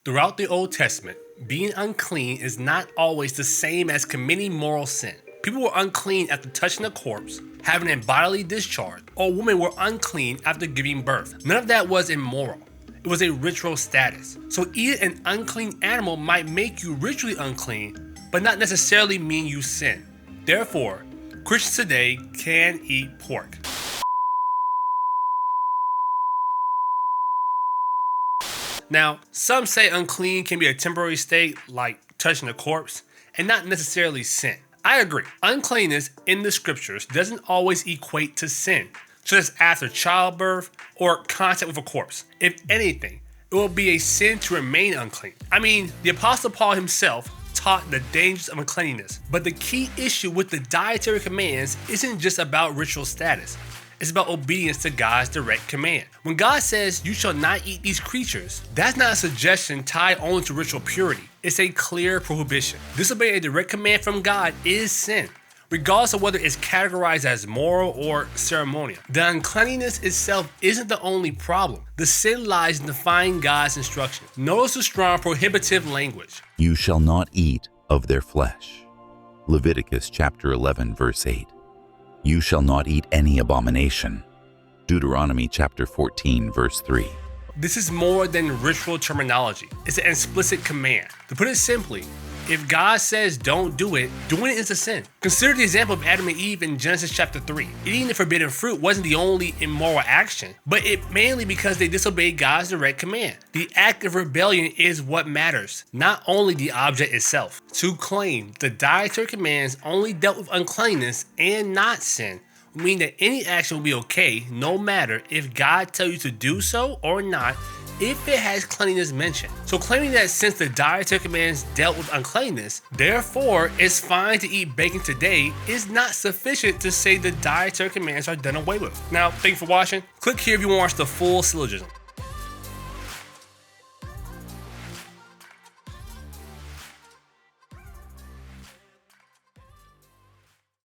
Throughout the Old Testament, being unclean is not always the same as committing moral sin. People were unclean after touching a corpse, having a bodily discharge, or women were unclean after giving birth. None of that was immoral. It was a ritual status. So eating an unclean animal might make you ritually unclean, but not necessarily mean you sin. Therefore, Christians today can eat pork. Now, some say unclean can be a temporary state, like touching a corpse, and not necessarily sin. I agree. Uncleanness in the scriptures doesn't always equate to sin, such as after childbirth or contact with a corpse. If anything, it will be a sin to remain unclean. I mean, the Apostle Paul himself taught the dangers of uncleanness. But the key issue with the dietary commands isn't just about ritual status. It's about obedience to God's direct command. When God says, "You shall not eat these creatures," that's not a suggestion tied only to ritual purity. It's a clear prohibition. Disobeying a direct command from God is sin, regardless of whether it's categorized as moral or ceremonial. The uncleanliness itself isn't the only problem. The sin lies in defying God's instruction. Notice the strong prohibitive language. You shall not eat of their flesh. Leviticus chapter 11, verse 8. You shall not eat any abomination. Deuteronomy chapter 14, verse 3. This is more than ritual terminology. It's an explicit command. To put it simply, if God says don't do it, doing it is a sin. Consider the example of Adam and Eve in Genesis chapter 3. Eating the forbidden fruit wasn't the only immoral action, but it mainly because they disobeyed God's direct command. The act of rebellion is what matters, not only the object itself. To claim the dietary commands only dealt with uncleanness and not sin would mean that any action will be okay no matter if God tells you to do so or not, if it has cleanliness mentioned. So claiming that since the dietary commands dealt with uncleanness, therefore it's fine to eat bacon today is not sufficient to say the dietary commands are done away with. Now, thank you for watching. Click here if you want to watch the full syllogism.